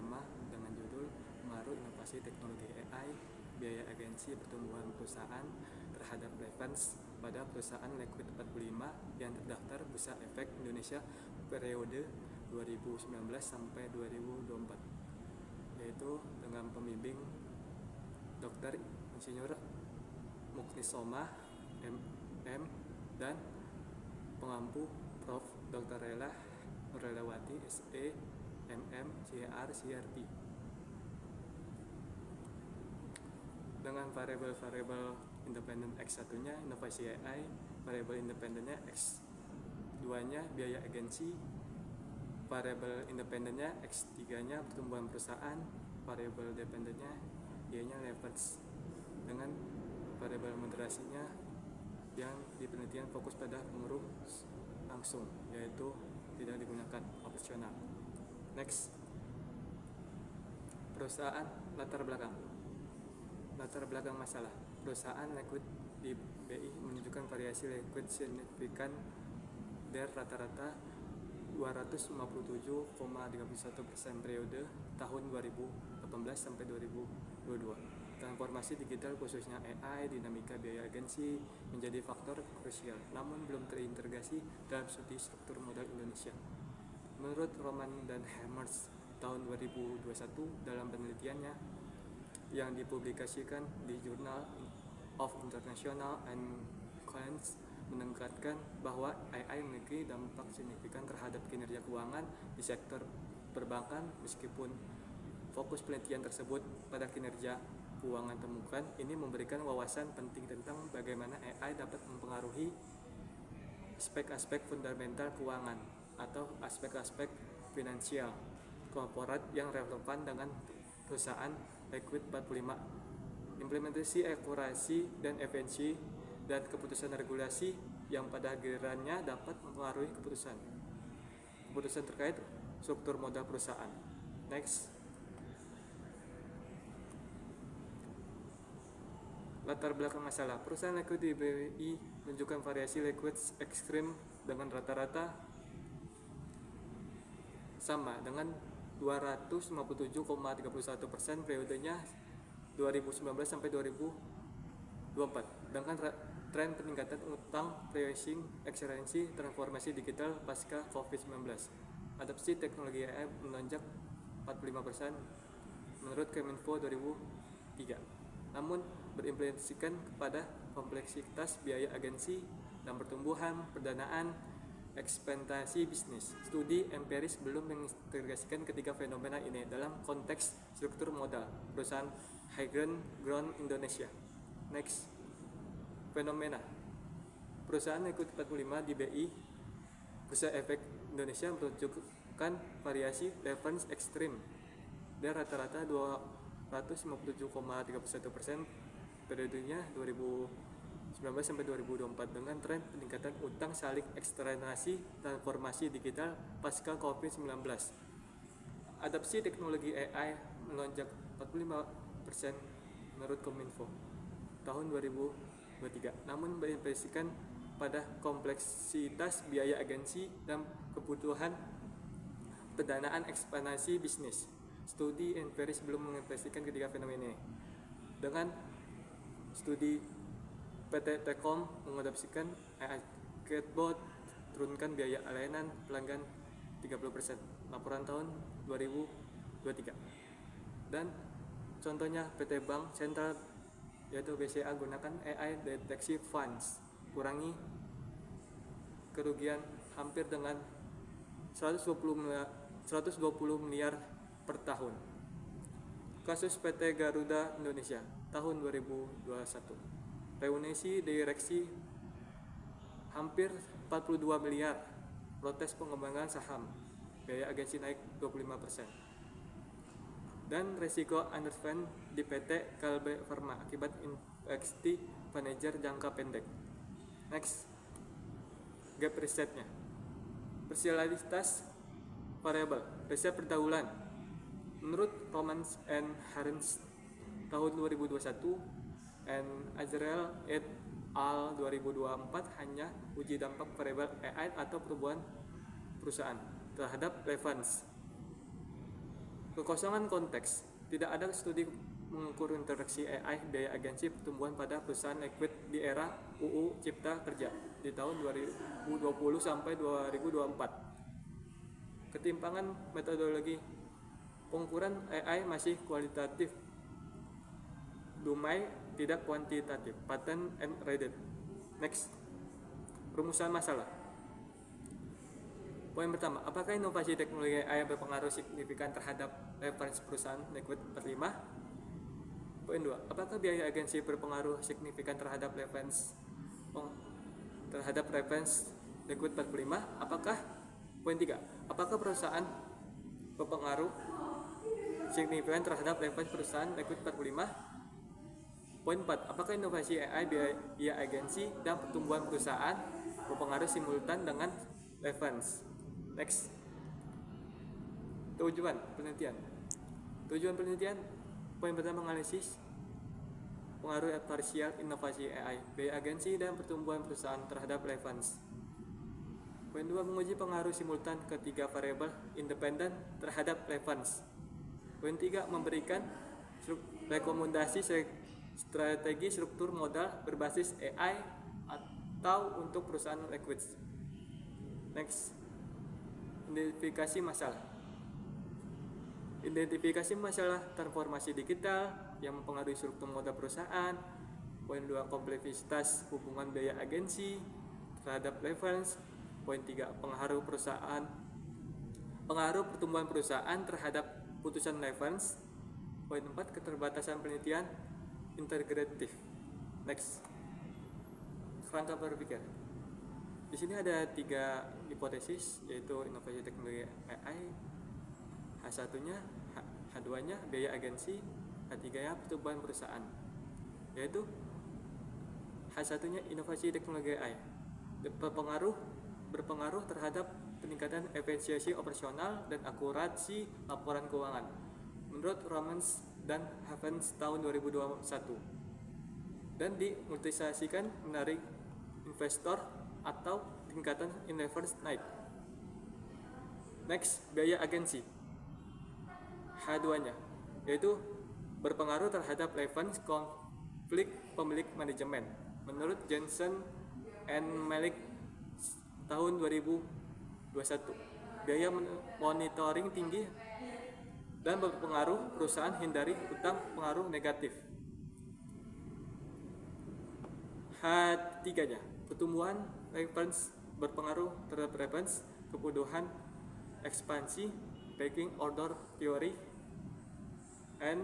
pertama dengan judul Pengaruh Inovasi Teknologi AI, Biaya Agensi Pertumbuhan Perusahaan terhadap Relevance pada Perusahaan Liquid 45 yang terdaftar Bursa Efek Indonesia periode 2019 sampai 2024, yaitu dengan pembimbing Dr. Insinyur Muknisoma MM dan pengampu Prof. Dr. Relawati SE MM CR CRP. Dengan variabel-variabel independen X1-nya inovasi AI, variabel independennya X2-nya biaya agensi, variabel independennya X3-nya pertumbuhan perusahaan, variabel dependennya Y-nya leverage. Dengan variabel moderasinya yang di penelitian fokus pada pengaruh langsung, yaitu tidak digunakan opsional. Next, perusahaan latar belakang masalah. Perusahaan liquid di BI menunjukkan variasi liquid signifikan dari rata-rata 257,31% periode tahun 2018 sampai 2022. Transformasi digital khususnya AI, dinamika biaya agensi menjadi faktor krusial, namun belum terintegrasi dalam studi struktur modal Indonesia. Menurut Roman dan Hemmers tahun 2021 dalam penelitiannya yang dipublikasikan di Journal of International and Finance menekankan bahwa AI memiliki dampak signifikan terhadap kinerja keuangan di sektor perbankan. Meskipun fokus penelitian tersebut pada kinerja keuangan temukan, ini memberikan wawasan penting tentang bagaimana AI dapat mempengaruhi aspek-aspek fundamental keuangan atau aspek-aspek finansial korporat yang relevan dengan perusahaan Liquid 45. Implementasi akurasi dan efisiensi dan keputusan regulasi yang pada gilirannya dapat mempengaruhi keputusan terkait struktur modal perusahaan. Next, latar belakang masalah. Perusahaan liquid di BI menunjukkan variasi liquid ekstrim dengan rata-rata sama dengan 257,31% periodenya 2019 sampai 2024 dengan tren peningkatan utang, pricing, ekspansi, transformasi digital pasca COVID-19. Adopsi teknologi AI melonjak 45% menurut Kemenfo 2003, namun berimplikasikan kepada kompleksitas biaya agensi dan pertumbuhan pendanaan ekspektasi bisnis. Studi empiris belum mengintegrasikan ketiga fenomena ini dalam konteks struktur modal perusahaan high ground Indonesia. Next, fenomena perusahaan Liquid 45 di BI Bursa Efek Indonesia menunjukkan variasi reference ekstrim dan rata-rata 257,31% periodenya 2019 sampai 2024 dengan tren peningkatan utang salik eksternasi transformasi digital pasca COVID-19. Adopsi teknologi AI melonjak 45% menurut Kominfo tahun 2023, namun berimplikasikan pada kompleksitas biaya agensi dan kebutuhan pendanaan ekspansi bisnis. Studi empiris belum mengimplementasikan ketiga fenomena ini. Dengan studi PT Telkom mengadopsikan AI chatbot, turunkan biaya layanan pelanggan 30%, laporan tahun 2023. Dan contohnya PT Bank Sentral yaitu BCA gunakan AI deteksi funds, kurangi kerugian hampir dengan 120 miliar per tahun. Kasus PT Garuda Indonesia tahun 2021. Reunisi direksi hampir 42 miliar, protes pengembangan saham, biaya agensi naik 25%. Dan resiko underspend di PT Kalbe Pharma akibat infeksi manajer jangka pendek. Next, gap risetnya. Persialitas variabel, riset pergaulan. Menurut Romans and Harens tahun 2021 and Azrael et al 2024 hanya uji dampak variabel AI atau pertumbuhan perusahaan terhadap relevance. Kekosongan konteks. Tidak ada studi mengukur interaksi AI biaya agensi pertumbuhan pada perusahaan liquid di era UU Cipta Kerja di tahun 2020 sampai 2024. Ketimpangan metodologi. Pengukuran AI masih kualitatif, dumai tidak kuantitatif, patent and rated. Next, rumusan masalah. Poin pertama, apakah inovasi teknologi AI berpengaruh signifikan terhadap referensi perusahaan liquid 45? Poin 2, apakah biaya agensi berpengaruh signifikan terhadap referensi liquid 45? Poin 3, apakah perusahaan berpengaruh signifikan terhadap referensi perusahaan liquid 45? Poin 4, apakah inovasi AI biaya agensi dan pertumbuhan perusahaan berpengaruh simultan dengan referensi? Next, tujuan penelitian. Poin pertama, menganalisis pengaruh parsial inovasi AI biaya agensi dan pertumbuhan perusahaan terhadap referensi. Poin 2, menguji pengaruh simultan ketiga variabel independen terhadap referensi. Poin 3, memberikan rekomendasi strategi struktur modal berbasis AI atau untuk perusahaan liquid. Next, identifikasi masalah transformasi digital yang mempengaruhi struktur modal perusahaan. Poin 2, kompleksitas hubungan biaya agensi terhadap referensi. Poin 3, pengaruh pertumbuhan perusahaan terhadap putusan referensi. Poin 4, keterbatasan penelitian integratif. Next, kerangka berpikir. Di sini ada 3 hipotesis, yaitu inovasi teknologi AI, H1-nya, H2-nya biaya agensi, H3-nya pertumbuhan perusahaan. Yaitu H1-nya inovasi teknologi AI berpengaruh terhadap peningkatan efisiensi operasional dan akurasi laporan keuangan menurut Romans dan Havens tahun 2021, dan dimultisasikan menarik investor atau tingkatan investors naik. Next, biaya agensi H2-nya, yaitu berpengaruh terhadap relevance konflik pemilik manajemen menurut Jensen and Malik tahun 2021. Biaya monitoring tinggi dan berpengaruh perusahaan hindari utang pengaruh negatif. H3-nya, pertumbuhan reference berpengaruh terhadap reference, kebutuhan ekspansi, pecking order theory, and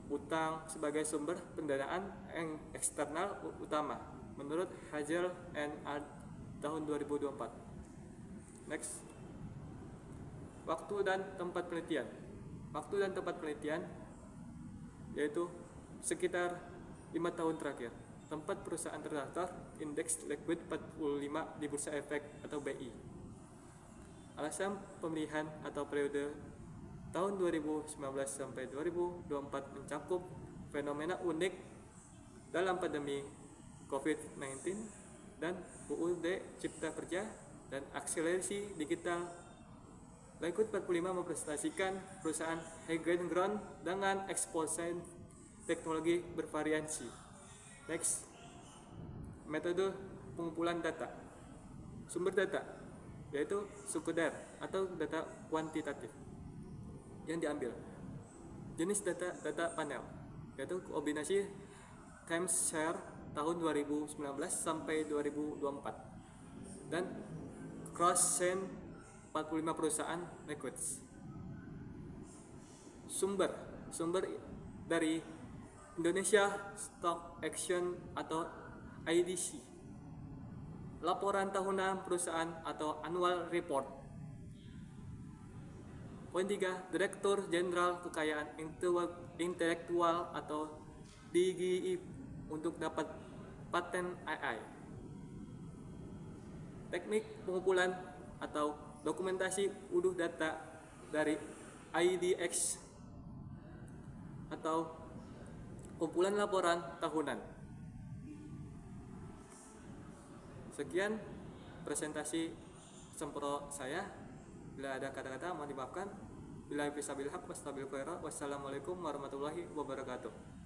utang sebagai sumber pendanaan yang eksternal utama menurut Hazel and Art tahun 2024. Next, waktu dan tempat penelitian yaitu sekitar 5 tahun terakhir. Tempat perusahaan terdaftar indeks liquid 45 di Bursa Efek atau BI. Alasan pemilihan atau periode tahun 2019 sampai 2024 mencakup fenomena unik dalam pandemi COVID-19 dan UUD Cipta Kerja dan akselerasi digital. Liquid 45 mempresentasikan perusahaan high ground dengan eksposure teknologi bervariasi. Next, metode pengumpulan data. Sumber data yaitu sekunder atau data kuantitatif yang diambil. Jenis data panel yaitu kombinasi timeshare tahun 2019 sampai 2024 dan cross chain 45 perusahaan liquids. Sumber dari Indonesia Stock Exchange atau IDC, laporan tahunan perusahaan atau annual report. Poin 3, Direktur Jenderal Kekayaan Intelektual atau DGI untuk dapat paten AI. Teknik pengumpulan atau dokumentasi utuh data dari IDX atau kumpulan laporan tahunan. Sekian presentasi sempro saya. Bila ada kata-kata mohon dimaafkan. Billahi fisabil haq wastabil khairat. Wassalamualaikum warahmatullahi wabarakatuh.